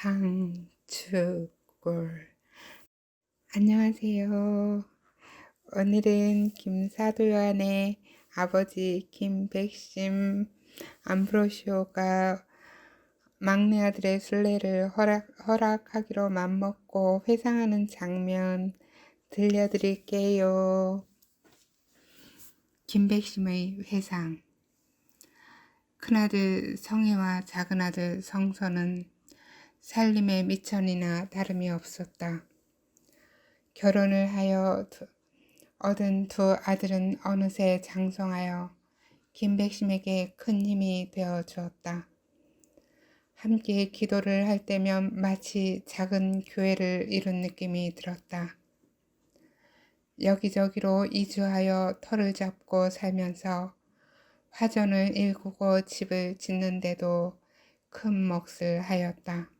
방출골. 안녕하세요. 오늘은 김사도요한의 아버지 김백심 암브로시오가 막내 아들의 순례를 허락하기로 맘먹고 회상하는 장면 들려드릴게요. 김백심의 회상. 큰아들 성혜와 작은아들 성선은 살림의 미천이나 다름이 없었다. 결혼을 하여 얻은 두 아들은 어느새 장성하여 김백심에게 큰 힘이 되어 주었다. 함께 기도를 할 때면 마치 작은 교회를 이룬 느낌이 들었다. 여기저기로 이주하여 터를 잡고 살면서 화전을 일구고 집을 짓는데도 큰 몫을 하였다.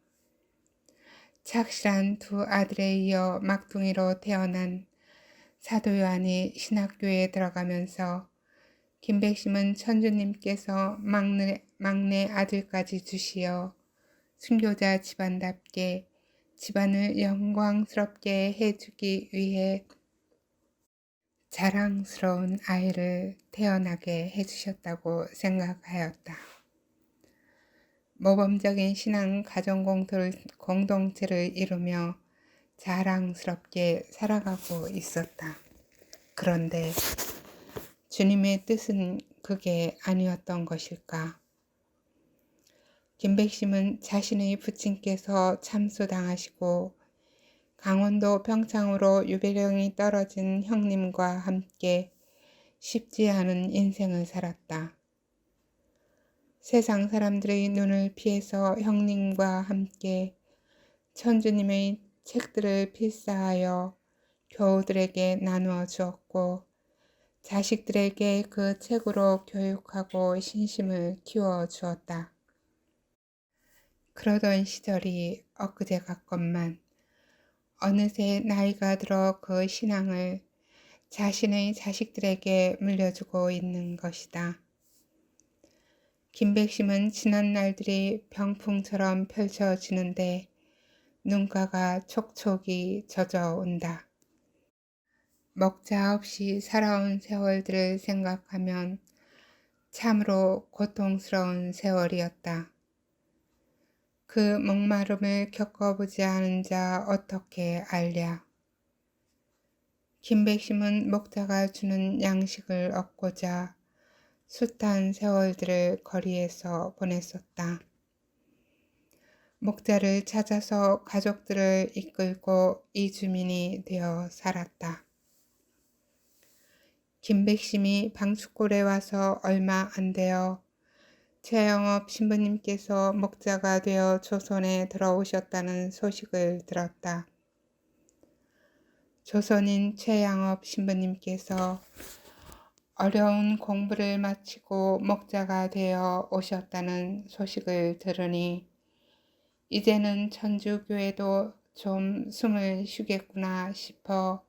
착실한 두 아들에 이어 막둥이로 태어난 사도요한이 신학교에 들어가면서 김백심은 천주님께서 막내 아들까지 주시어 순교자 집안답게 집안을 영광스럽게 해주기 위해 자랑스러운 아이를 태어나게 해주셨다고 생각하였다. 모범적인 신앙 가정 공동체를 이루며 자랑스럽게 살아가고 있었다. 그런데 주님의 뜻은 그게 아니었던 것일까? 김백심은 자신의 부친께서 참수당하시고 강원도 평창으로 유배령이 떨어진 형님과 함께 쉽지 않은 인생을 살았다. 세상 사람들의 눈을 피해서 형님과 함께 천주님의 책들을 필사하여 교우들에게 나누어 주었고 자식들에게 그 책으로 교육하고 신심을 키워 주었다. 그러던 시절이 엊그제 같건만 어느새 나이가 들어 그 신앙을 자신의 자식들에게 물려주고 있는 것이다. 김백심은 지난 날들이 병풍처럼 펼쳐지는데 눈가가 촉촉이 젖어온다. 먹자 없이 살아온 세월들을 생각하면 참으로 고통스러운 세월이었다. 그 목마름을 겪어보지 않은 자 어떻게 알랴. 김백심은 목자가 주는 양식을 얻고자 숱한 세월들을 거리에서 보냈었다. 목자를 찾아서 가족들을 이끌고 이주민이 되어 살았다. 김백심이 방출골에 와서 얼마 안 되어 최영업 신부님께서 목자가 되어 조선에 들어오셨다는 소식을 들었다. 조선인 최양업 신부님께서 어려운 공부를 마치고 목자가 되어 오셨다는 소식을 들으니 이제는 천주교회도 좀 숨을 쉬겠구나 싶어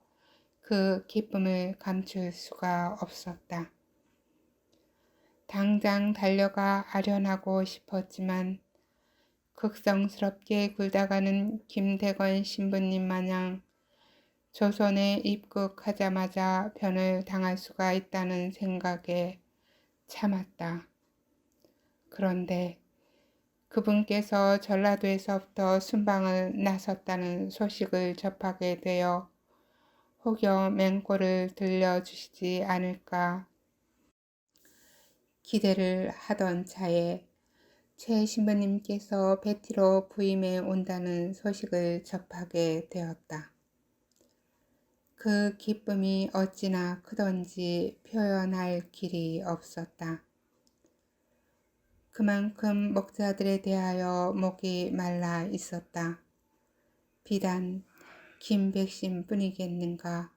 그 기쁨을 감출 수가 없었다. 당장 달려가 아련하고 싶었지만 극성스럽게 굴다가는 김대건 신부님 마냥 조선에 입국하자마자 변을 당할 수가 있다는 생각에 참았다. 그런데 그분께서 전라도에서부터 순방을 나섰다는 소식을 접하게 되어 혹여 맹고를 들려주시지 않을까 기대를 하던 차에 최 신부님께서 베티로 부임해 온다는 소식을 접하게 되었다. 그 기쁨이 어찌나 크던지 표현할 길이 없었다. 그만큼 목자들에 대하여 목이 말라 있었다. 비단 김백심 뿐이겠는가.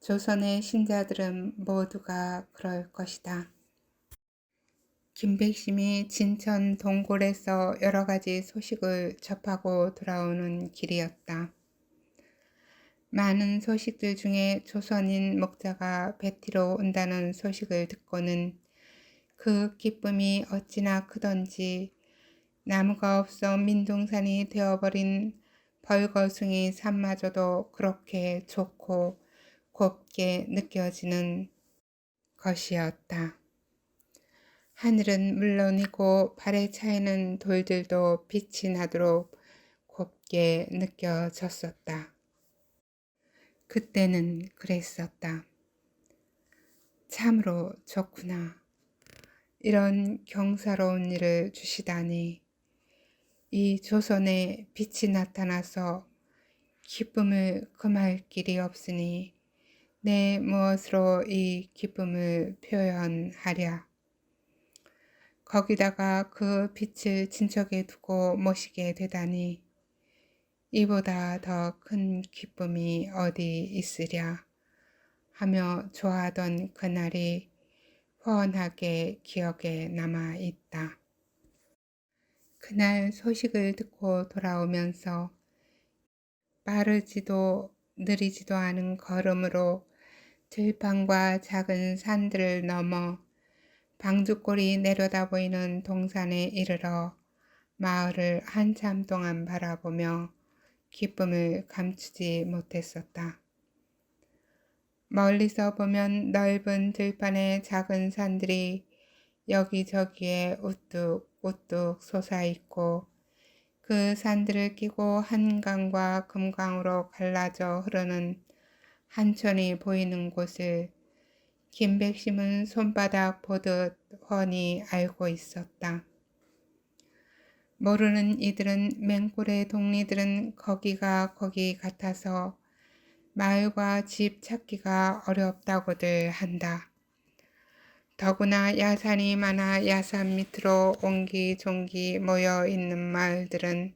조선의 신자들은 모두가 그럴 것이다. 김백심이 진천 동굴에서 여러 가지 소식을 접하고 돌아오는 길이었다. 많은 소식들 중에 조선인 목자가 베티로 온다는 소식을 듣고는 그 기쁨이 어찌나 크던지 나무가 없어 민둥산이 되어버린 벌거숭이 산마저도 그렇게 좋고 곱게 느껴지는 것이었다. 하늘은 물론이고 발에 차이는 돌들도 빛이 나도록 곱게 느껴졌었다. 그때는 그랬었다. 참으로 좋구나. 이런 경사로운 일을 주시다니. 이 조선에 빛이 나타나서 기쁨을 금할 길이 없으니 내 무엇으로 이 기쁨을 표현하랴. 거기다가 그 빛을 진척에 두고 모시게 되다니 이보다 더 큰 기쁨이 어디 있으랴 하며 좋아하던 그날이 훤하게 기억에 남아 있다. 그날 소식을 듣고 돌아오면서 빠르지도 느리지도 않은 걸음으로 들판과 작은 산들을 넘어 방주골이 내려다 보이는 동산에 이르러 마을을 한참 동안 바라보며 기쁨을 감추지 못했었다. 멀리서 보면 넓은 들판의 작은 산들이 여기저기에 우뚝 우뚝 솟아있고 그 산들을 끼고 한강과 금강으로 갈라져 흐르는 한천이 보이는 곳을 김백심은 손바닥 보듯 훤히 알고 있었다. 모르는 이들은 맹골의 동리들은 거기가 거기 같아서 마을과 집 찾기가 어렵다고들 한다. 더구나 야산이 많아 야산 밑으로 옹기종기 모여 있는 마을들은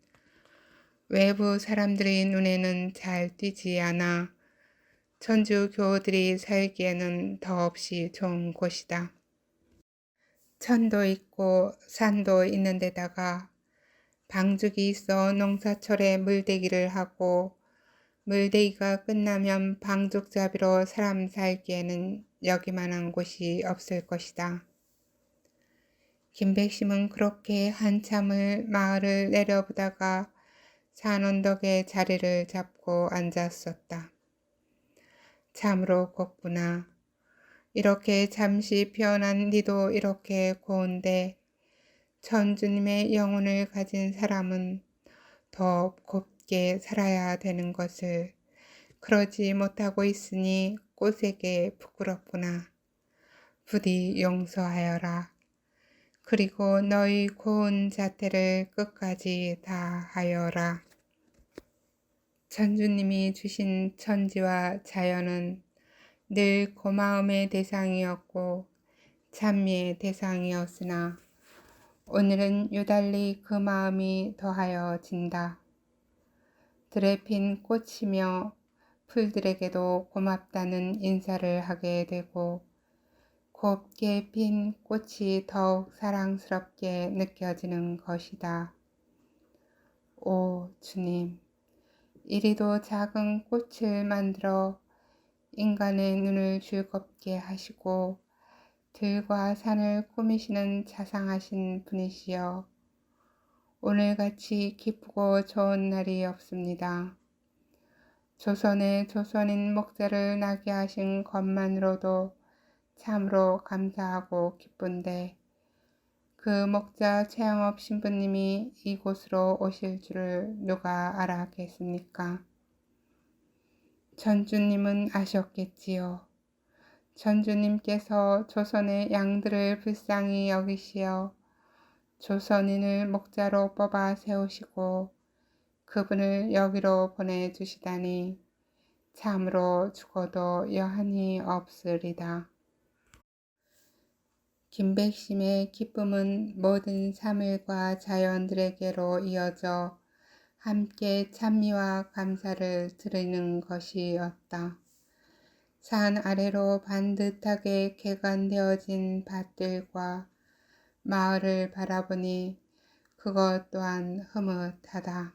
외부 사람들의 눈에는 잘 띄지 않아 천주 교우들이 살기에는 더없이 좋은 곳이다. 천도 있고 산도 있는 데다가 방죽이 있어 농사철에 물대기를 하고 물대기가 끝나면 방죽잡이로 사람 살기에는 여기만한 곳이 없을 것이다. 김백심은 그렇게 한참을 마을을 내려보다가 산 언덕에 자리를 잡고 앉았었다. 참으로 곱구나. 이렇게 잠시 피어난 니도 이렇게 고운데 천주님의 영혼을 가진 사람은 더 곱게 살아야 되는 것을 그러지 못하고 있으니 꽃에게 부끄럽구나. 부디 용서하여라. 그리고 너희 고운 자태를 끝까지 다하여라. 천주님이 주신 천지와 자연은 늘 고마움의 대상이었고 찬미의 대상이었으나 오늘은 유달리 그 마음이 더하여진다. 들에 핀 꽃이며 풀들에게도 고맙다는 인사를 하게 되고 곱게 핀 꽃이 더욱 사랑스럽게 느껴지는 것이다. 오 주님, 이리도 작은 꽃을 만들어 인간의 눈을 즐겁게 하시고 들과 산을 꾸미시는 자상하신 분이시여, 오늘같이 기쁘고 좋은 날이 없습니다. 조선의 조선인 목자를 나게 하신 것만으로도 참으로 감사하고 기쁜데 그 목자 최양업 신부님이 이곳으로 오실 줄을 누가 알았겠습니까? 전주님은 아셨겠지요. 전주님께서 조선의 양들을 불쌍히 여기시어 조선인을 목자로 뽑아 세우시고 그분을 여기로 보내주시다니 참으로 죽어도 여한이 없으리다. 김백심의 기쁨은 모든 사물과 자연들에게로 이어져 함께 찬미와 감사를 드리는 것이었다. 산 아래로 반듯하게 개간되어진 밭들과 마을을 바라보니 그것 또한 흐뭇하다.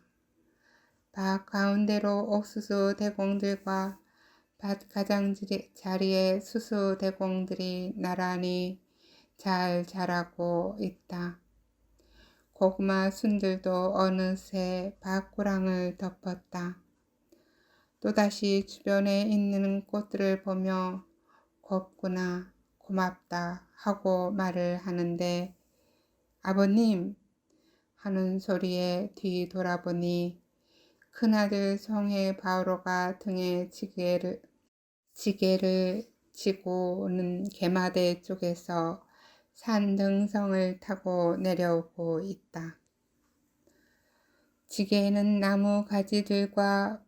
밭 가운데로 옥수수 대공들과 밭 가장자리에 수수 대공들이 나란히 잘 자라고 있다. 고구마 순들도 어느새 밭고랑을 덮었다. 또다시 주변에 있는 꽃들을 보며 곱구나, 고맙다 하고 말을 하는데 아버님 하는 소리에 뒤 돌아보니 큰아들 성의 바오로가 등에 지게를 지고는 개마대 쪽에서 산 등성을 타고 내려오고 있다. 지게에는 나무 가지들과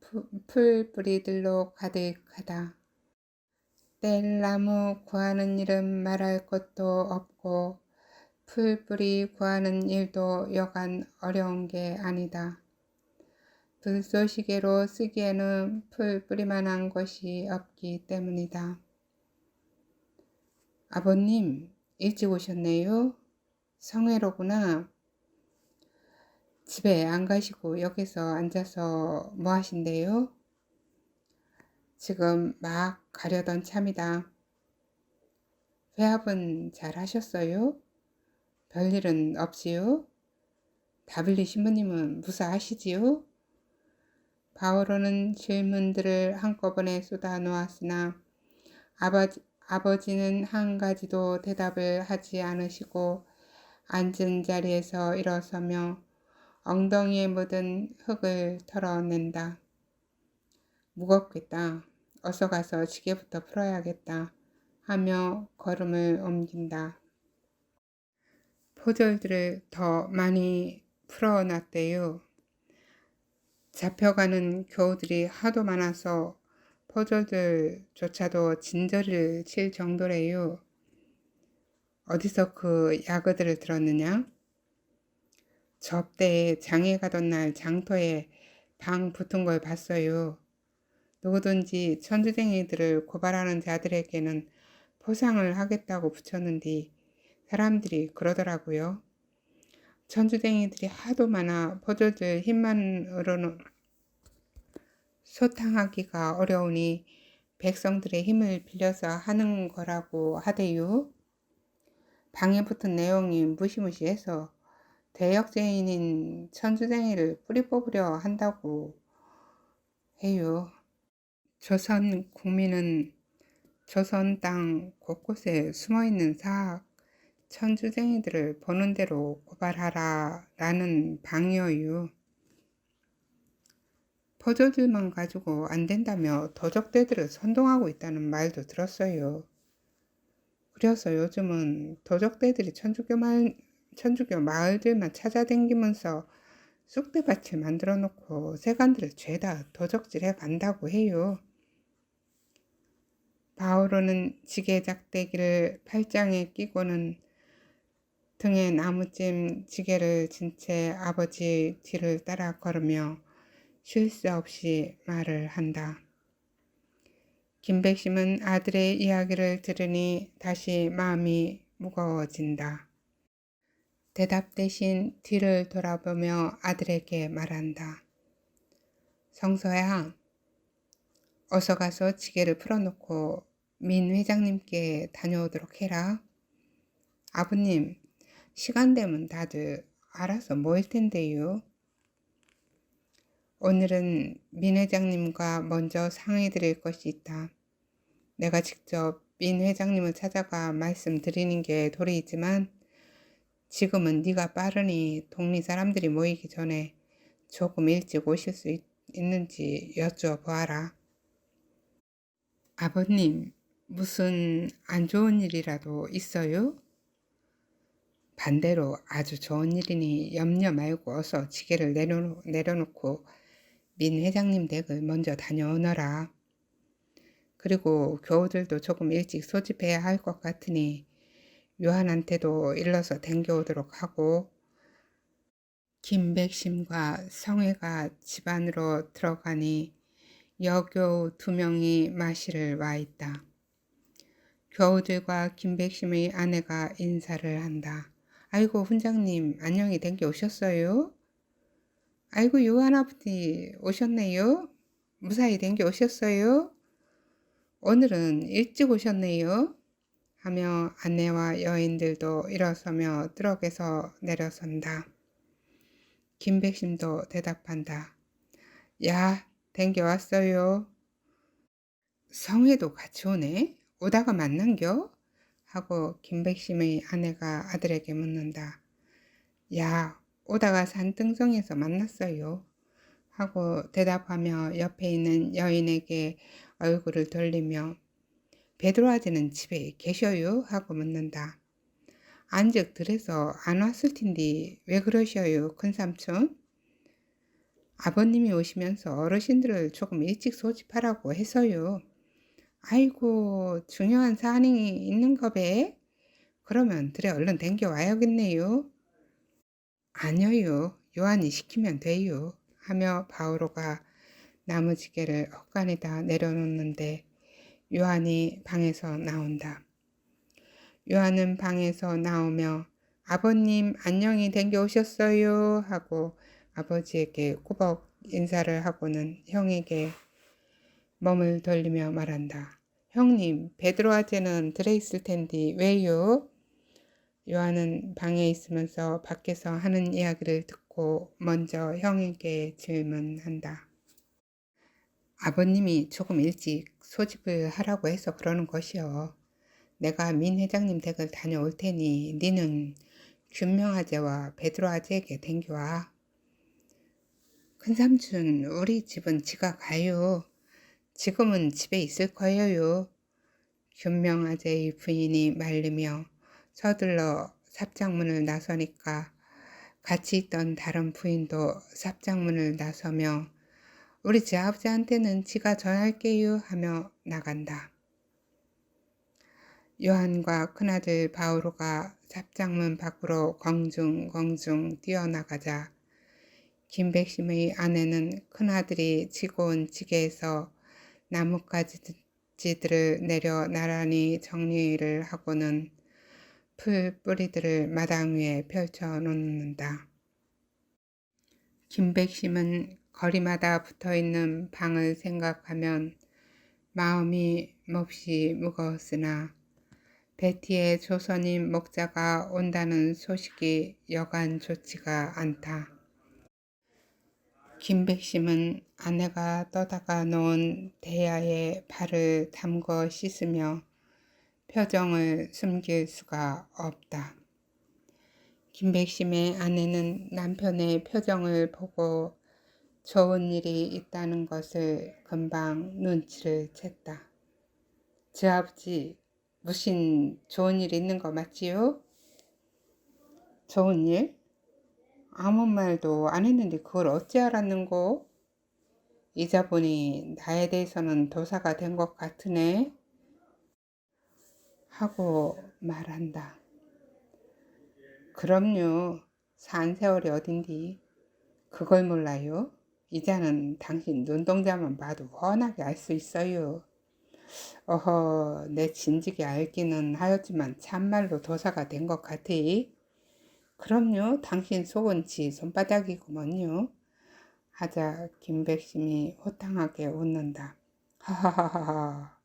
풀 뿌리들로 가득하다. 뗄나무 구하는 일은 말할 것도 없고 풀뿌리 구하는 일도 여간 어려운 게 아니다. 불쏘시개로 쓰기에는 풀뿌리만한 것이 없기 때문이다. 아버님, 일찍 오셨네요? 성회로구나. 집에 안 가시고 여기서 앉아서 뭐 하신대요? 지금 막 가려던 참이다. 회합은 잘 하셨어요? 별일은 없지요? 다블리 신부님은 무사하시지요? 바오로는 질문들을 한꺼번에 쏟아 놓았으나 아버지는 한 가지도 대답을 하지 않으시고 앉은 자리에서 일어서며 엉덩이에 묻은 흙을 털어낸다. 무겁겠다. 어서 가서 지게부터 풀어야겠다 하며 걸음을 옮긴다. 포졸들을 더 많이 풀어놨대요. 잡혀가는 교우들이 하도 많아서 포졸들조차도 진저리를 칠 정도래요. 어디서 그 야그들을 들었느냐? 접대에 장에 가던 날 장터에 방 붙은 걸 봤어요. 누구든지 천주쟁이들을 고발하는 자들에게는 포상을 하겠다고 붙였는데 사람들이 그러더라고요. 천주쟁이들이 하도 많아 포졸들 힘만으로는 소탕하기가 어려우니 백성들의 힘을 빌려서 하는 거라고 하대요. 방에 붙은 내용이 무시무시해서 대역죄인인 천주쟁이를 뿌리 뽑으려 한다고 해요. 조선 국민은 조선 땅 곳곳에 숨어있는 사학 천주쟁이들을 보는 대로 고발하라 라는 방이어요. 포졸들만 가지고 안 된다며 도적대들을 선동하고 있다는 말도 들었어요. 그래서 요즘은 도적대들이 천주교 마을들만 찾아다니면서 쑥대밭을 만들어 놓고 세간들을 죄다 도적질해 간다고 해요. 바오로는 지게작대기를 팔짱에 끼고는 등에 나무찜 지게를 진 채 아버지 뒤를 따라 걸으며 쉴 새 없이 말을 한다. 김백심은 아들의 이야기를 들으니 다시 마음이 무거워진다. 대답 대신 뒤를 돌아보며 아들에게 말한다. 성서야, 어서 가서 지게를 풀어놓고 민 회장님께 다녀오도록 해라. 아버님, 시간 되면 다들 알아서 모일 텐데요. 오늘은 민 회장님과 먼저 상의 드릴 것이 있다. 내가 직접 민 회장님을 찾아가 말씀드리는 게 도리이지만 지금은 네가 빠르니 동리 사람들이 모이기 전에 조금 일찍 오실 수 있는지 여쭤보아라. 아버님, 무슨 안 좋은 일이라도 있어요? 반대로 아주 좋은 일이니 염려 말고 어서 지게를 내려놓고 민 회장님 댁을 먼저 다녀오너라. 그리고 교우들도 조금 일찍 소집해야 할 것 같으니 요한한테도 일러서 댕겨오도록 하고. 김백심과 성회가 집 안으로 들어가니 여교우 2명이 마실을 와 있다. 교우들과 김백심의 아내가 인사를 한다. 아이고 훈장님 안녕히 댕겨 오셨어요? 아이고 요한 아버지 오셨네요? 무사히 댕겨 오셨어요? 오늘은 일찍 오셨네요? 하며 아내와 여인들도 일어서며 트럭에서 내려선다. 김백심도 대답한다. 야, 댕겨왔어요. 성회도 같이 오네? 오다가 만난겨? 하고 김백심의 아내가 아들에게 묻는다. 야, 오다가 산등성에서 만났어요. 하고 대답하며 옆에 있는 여인에게 얼굴을 돌리며 베드로 아재는 집에 계셔요? 하고 묻는다. 안즉 들에서 안 왔을 텐데 왜 그러셔요, 큰삼촌? 아버님이 오시면서 어르신들을 조금 일찍 소집하라고 해서요. 아이고, 중요한 사안이 있는가 배? 그러면 들에 얼른 댕겨 와야겠네요. 아니요, 요한이 시키면 돼요. 하며 바오로가 나무지게를 헛간에다 내려놓는데 요한이 방에서 나온다. 요한은 방에서 나오며 아버님 안녕히 댕겨 오셨어요 하고 아버지에게 꾸벅 인사를 하고는 형에게 몸을 돌리며 말한다. 형님, 베드로 아재는 들에 있을 텐데 왜요? 요한은 방에 있으면서 밖에서 하는 이야기를 듣고 먼저 형에게 질문한다. 아버님이 조금 일찍 소집을 하라고 해서 그러는 것이요. 내가 민 회장님 댁을 다녀올 테니 니는 균명 아재와 베드로 아재에게 댕겨와. 큰삼촌, 우리 집은 지가 가요. 지금은 집에 있을 거예요. 균명 아재의 부인이 말리며 서둘러 삽장문을 나서니까 같이 있던 다른 부인도 삽장문을 나서며 우리 제 아버지한테는 지가 전할게요 하며 나간다. 요한과 큰아들 바오로가 삽장문 밖으로 공중공중 뛰어나가자 김백심의 아내는 큰아들이 지고 온 지게에서 나뭇가지들을 내려 나란히 정리를 하고는 풀 뿌리들을 마당 위에 펼쳐 놓는다. 김백심은 거리마다 붙어있는 방을 생각하면 마음이 몹시 무거웠으나 베티의 조선인 목자가 온다는 소식이 여간 좋지가 않다. 김백심은 아내가 떠다가 놓은 대야에 발을 담궈 씻으며 표정을 숨길 수가 없다. 김백심의 아내는 남편의 표정을 보고 좋은 일이 있다는 것을 금방 눈치를 챘다. 저 아버지, 무슨 좋은 일 있는 거 맞지요? 좋은 일? 아무 말도 안 했는데 그걸 어찌 알았는고? 이자 보니 나에 대해서는 도사가 된 것 같으네? 하고 말한다. 그럼요. 산 세월이 어딘디. 그걸 몰라요? 이자는 당신 눈동자만 봐도 훤하게 알 수 있어요. 어허, 내 진즉에 알기는 하였지만 참말로 도사가 된 것 같으이? 그럼요, 당신 속은 지 손바닥이구먼요. 하자 김백심이 호탕하게 웃는다. 하하하하,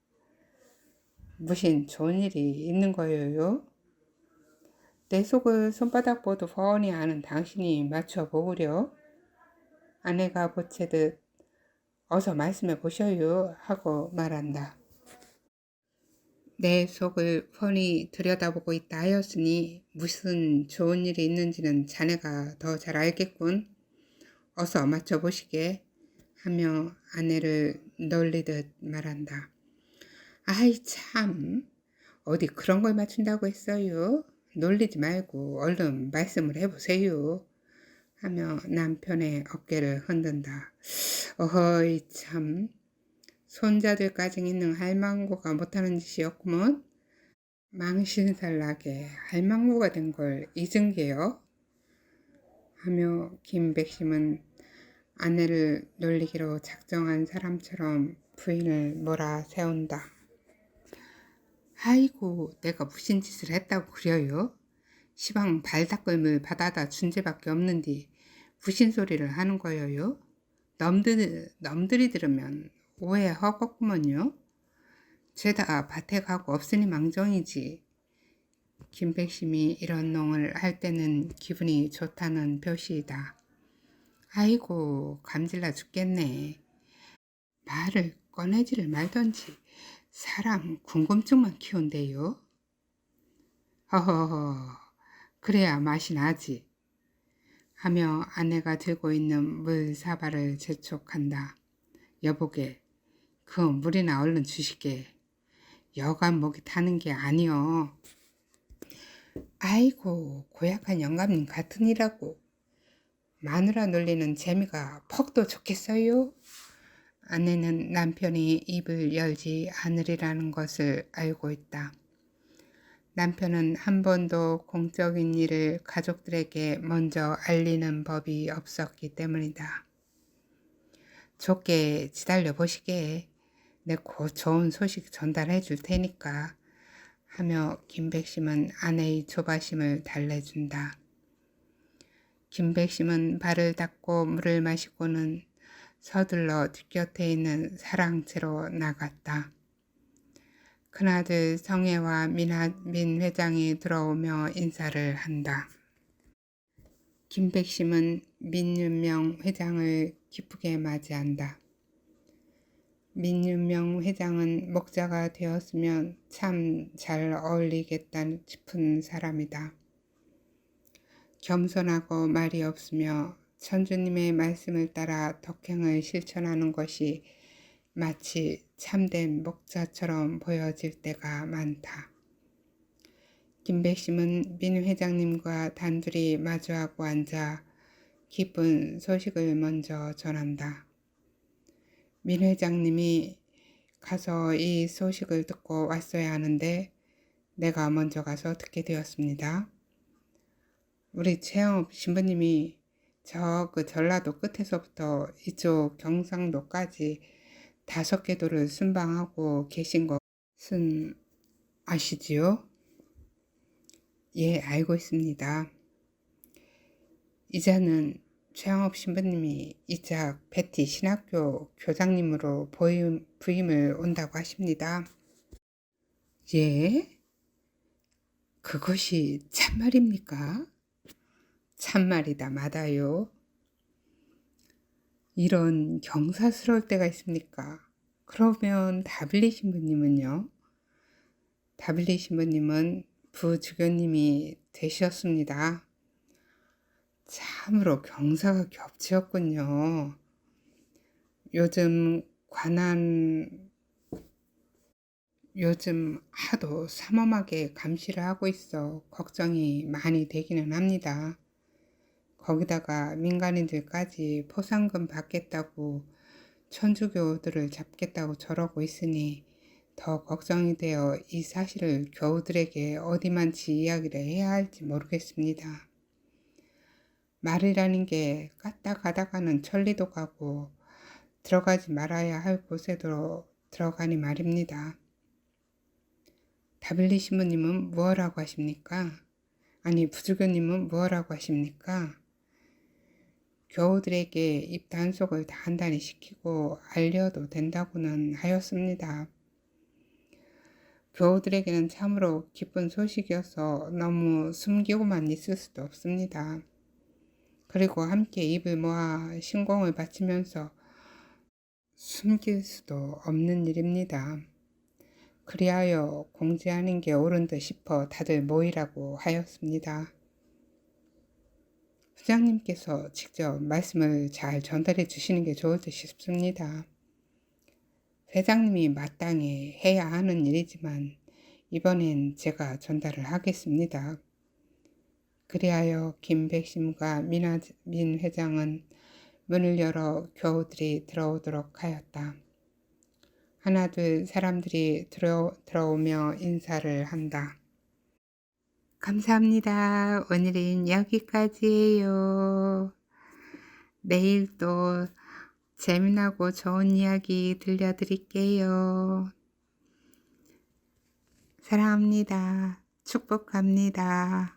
무슨 좋은 일이 있는 거예요? 내 속을 손바닥 보도 뻔히 아는 당신이 맞춰보구려. 아내가 보채듯 어서 말씀해 보셔요 하고 말한다. 내 속을 뻔히 들여다보고 있다 하였으니 무슨 좋은 일이 있는지는 자네가 더 잘 알겠군. 어서 맞춰보시게 하며 아내를 놀리듯 말한다. 아이 참, 어디 그런 걸 맞춘다고 했어요? 놀리지 말고 얼른 말씀을 해보세요 하며 남편의 어깨를 흔든다. 어허이 참, 손자들까지 있는 할망구가 못하는 짓이었구먼. 망신살나게 할망구가 된 걸 잊은 게요? 하며 김백심은 아내를 놀리기로 작정한 사람처럼 부인을 몰아세운다. 아이고, 내가 무슨 짓을 했다고 그려요? 시방 발닦음을 받아다 준 죄밖에 없는데 무슨 소리를 하는 거예요? 남들이 들으면 오해하겠구먼요. 죄다 밭에 가고 없으니 망정이지. 김백심이 이런 농을 할 때는 기분이 좋다는 표시이다. 아이고, 감질나 죽겠네. 말을 꺼내지를 말던지 사람 궁금증만 키운대요. 허허허, 그래야 맛이 나지. 하며 아내가 들고 있는 물 사발을 재촉한다. 여보게, 그 물이나 얼른 주시게. 여간 목이 타는 게 아니여. 아이고, 고약한 영감님 같으니라고. 마누라 놀리는 재미가 퍽도 좋겠어요? 아내는 남편이 입을 열지 않으리라는 것을 알고 있다. 남편은 한 번도 공적인 일을 가족들에게 먼저 알리는 법이 없었기 때문이다. 좋게 기다려 보시게. 내 곧 좋은 소식 전달해 줄 테니까 하며 김백심은 아내의 조바심을 달래준다. 김백심은 발을 닦고 물을 마시고는 서둘러 뒷곁에 있는 사랑채로 나갔다. 큰아들 성혜와 민 회장이 들어오며 인사를 한다. 김백심은 민윤명 회장을 기쁘게 맞이한다. 민윤명 회장은 목자가 되었으면 참 잘 어울리겠다 싶은 사람이다. 겸손하고 말이 없으며 천주님의 말씀을 따라 덕행을 실천하는 것이 마치 참된 목자처럼 보여질 때가 많다. 김백심은 민 회장님과 단둘이 마주하고 앉아 기쁜 소식을 먼저 전한다. 민 회장님이 가서 이 소식을 듣고 왔어야 하는데 내가 먼저 가서 듣게 되었습니다. 우리 최영업 신부님이 저 그 전라도 끝에서부터 이쪽 경상도까지 5개 도를 순방하고 계신 것은 아시지요? 예, 알고 있습니다. 이자는 최영업 신부님이 이자 베티 신학교 교장님으로 부임을 온다고 하십니다. 예? 그것이 참말입니까? 참말이다 마다요. 이런 경사스러울 때가 있습니까? 그러면 다빌리 신부님은요? 다빌리 신부님은 부주교님이 되셨습니다. 참으로 경사가 겹치었군요. 요즘 하도 삼엄하게 감시를 하고 있어 걱정이 많이 되기는 합니다. 거기다가 민간인들까지 포상금 받겠다고 천주교들을 잡겠다고 저러고 있으니 더 걱정이 되어 이 사실을 교우들에게 어디만치 이야기를 해야 할지 모르겠습니다. 말이라는 게 갔다 가다가는 천리도 가고 들어가지 말아야 할 곳에도 들어가니 말입니다. 다빌리 신부님은 무엇라고 하십니까? 아니 부주교님은 무엇라고 하십니까? 교우들에게 입 단속을 단단히 시키고 알려도 된다고는 하였습니다. 교우들에게는 참으로 기쁜 소식이어서 너무 숨기고만 있을 수도 없습니다. 그리고 함께 입을 모아 신공을 바치면서 숨길 수도 없는 일입니다. 그리하여 공지하는 게 옳은 듯 싶어 다들 모이라고 하였습니다. 부장님께서 직접 말씀을 잘 전달해 주시는 게 좋을 듯 싶습니다. 회장님이 마땅히 해야 하는 일이지만 이번엔 제가 전달을 하겠습니다. 그리하여 김백심과 민 회장은 문을 열어 교우들이 들어오도록 하였다. 하나둘 사람들이 들어오며 인사를 한다. 감사합니다. 오늘은 여기까지예요. 내일 또 재미나고 좋은 이야기 들려드릴게요. 사랑합니다. 축복합니다.